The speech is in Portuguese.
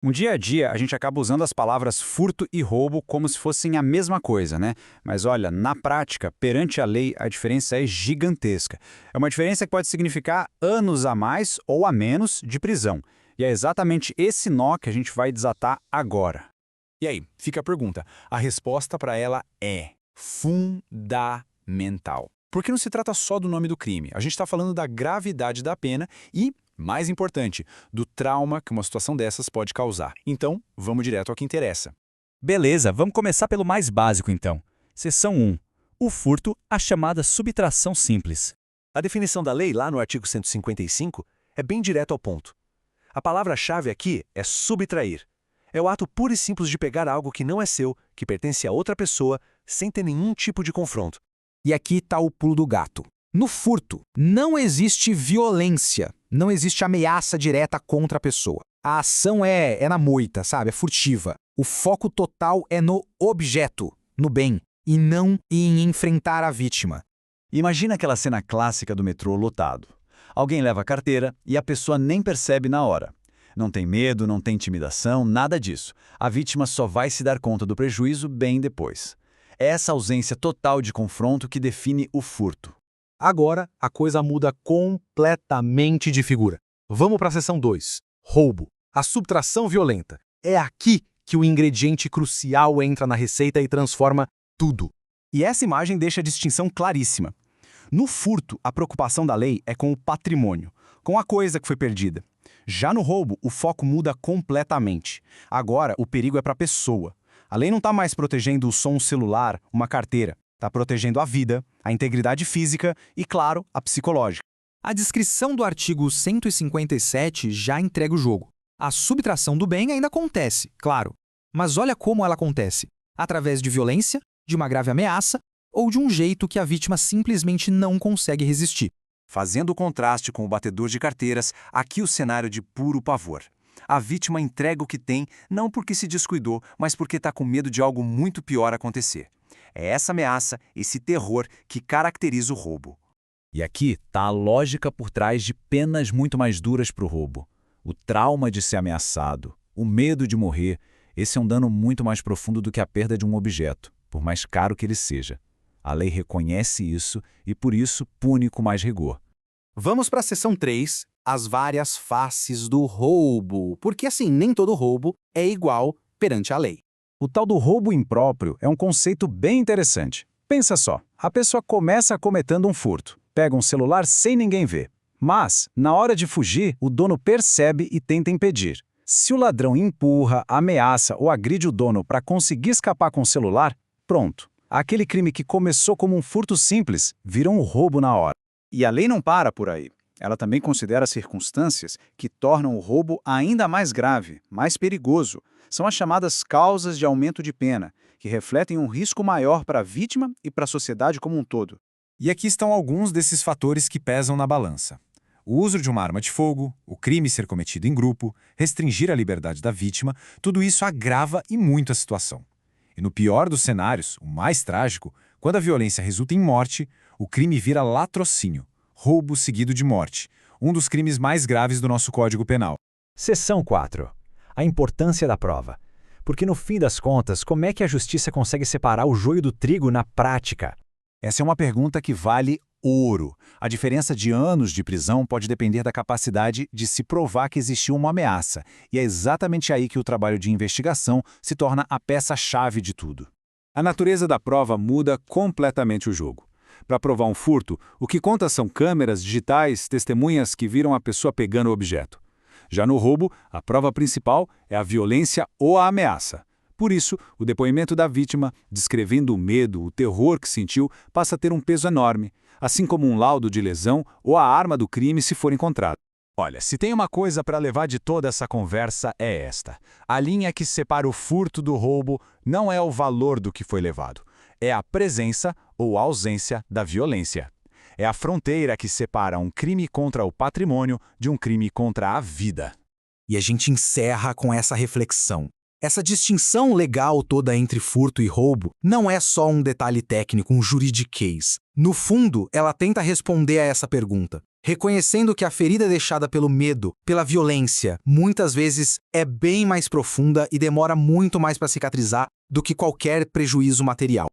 No dia a dia, a gente acaba usando as palavras furto e roubo como se fossem a mesma coisa, né? Mas olha, na prática, perante a lei, a diferença é gigantesca. É uma diferença que pode significar anos a mais ou a menos de prisão. E é exatamente esse nó que a gente vai desatar agora. E aí, fica a pergunta. A resposta para ela é fundamental. Porque não se trata só do nome do crime. A gente está falando da gravidade da pena e, mais importante, do trauma que uma situação dessas pode causar. Então, vamos direto ao que interessa. Beleza, vamos começar pelo mais básico então. Seção 1. O furto, a chamada subtração simples. A definição da lei, lá no artigo 155, é bem direto ao ponto. A palavra-chave aqui é subtrair. É o ato puro e simples de pegar algo que não é seu, que pertence a outra pessoa, sem ter nenhum tipo de confronto. E aqui está o pulo do gato. No furto, não existe violência, não existe ameaça direta contra a pessoa. A ação é na moita, sabe? É furtiva. O foco total é no objeto, no bem, e não em enfrentar a vítima. Imagina aquela cena clássica do metrô lotado. Alguém leva a carteira e a pessoa nem percebe na hora. Não tem medo, não tem intimidação, nada disso. A vítima só vai se dar conta do prejuízo bem depois. É essa ausência total de confronto que define o furto. Agora, a coisa muda completamente de figura. Vamos para a seção 2. Roubo. A subtração violenta. É aqui que o ingrediente crucial entra na receita e transforma tudo. E essa imagem deixa a distinção claríssima. No furto, a preocupação da lei é com o patrimônio, com a coisa que foi perdida. Já no roubo, o foco muda completamente. Agora, o perigo é para a pessoa. A lei não está mais protegendo o som celular, uma carteira. Está protegendo a vida, a integridade física e, claro, a psicológica. A descrição do artigo 157 já entrega o jogo. A subtração do bem ainda acontece, claro. Mas olha como ela acontece. Através de violência, de uma grave ameaça ou de um jeito que a vítima simplesmente não consegue resistir. Fazendo o contraste com o batedor de carteiras, aqui o cenário de puro pavor. A vítima entrega o que tem, não porque se descuidou, mas porque está com medo de algo muito pior acontecer. É essa ameaça, esse terror, que caracteriza o roubo. E aqui está a lógica por trás de penas muito mais duras para o roubo. O trauma de ser ameaçado, o medo de morrer, esse é um dano muito mais profundo do que a perda de um objeto, por mais caro que ele seja. A lei reconhece isso e, por isso, pune com mais rigor. Vamos para a seção 3, as várias faces do roubo. Porque, assim, nem todo roubo é igual perante a lei. O tal do roubo impróprio é um conceito bem interessante. Pensa só, a pessoa começa cometendo um furto, pega um celular sem ninguém ver. Mas, na hora de fugir, o dono percebe e tenta impedir. Se o ladrão empurra, ameaça ou agride o dono para conseguir escapar com o celular, pronto. Aquele crime que começou como um furto simples vira um roubo na hora. E a lei não para por aí. Ela também considera circunstâncias que tornam o roubo ainda mais grave, mais perigoso. São as chamadas causas de aumento de pena, que refletem um risco maior para a vítima e para a sociedade como um todo. E aqui estão alguns desses fatores que pesam na balança. O uso de uma arma de fogo, o crime ser cometido em grupo, restringir a liberdade da vítima, tudo isso agrava e muito a situação. E no pior dos cenários, o mais trágico, quando a violência resulta em morte, o crime vira latrocínio, roubo seguido de morte, um dos crimes mais graves do nosso Código Penal. Seção 4. A importância da prova. Porque no fim das contas, como é que a justiça consegue separar o joio do trigo na prática? Essa é uma pergunta que vale ouro. A diferença de anos de prisão pode depender da capacidade de se provar que existiu uma ameaça, e é exatamente aí que o trabalho de investigação se torna a peça-chave de tudo. A natureza da prova muda completamente o jogo. Para provar um furto, o que conta são câmeras digitais, testemunhas que viram a pessoa pegando o objeto. Já no roubo, a prova principal é a violência ou a ameaça. Por isso, o depoimento da vítima, descrevendo o medo, o terror que sentiu, passa a ter um peso enorme, assim como um laudo de lesão ou a arma do crime se for encontrada. Olha, se tem uma coisa para levar de toda essa conversa é esta. A linha que separa o furto do roubo não é o valor do que foi levado, é a presença ou ausência da violência. É a fronteira que separa um crime contra o patrimônio de um crime contra a vida. E a gente encerra com essa reflexão. Essa distinção legal toda entre furto e roubo não é só um detalhe técnico, um juridiquês. No fundo, ela tenta responder a essa pergunta. reconhecendo que a ferida deixada pelo medo, pela violência, muitas vezes é bem mais profunda e demora muito mais para cicatrizar do que qualquer prejuízo material.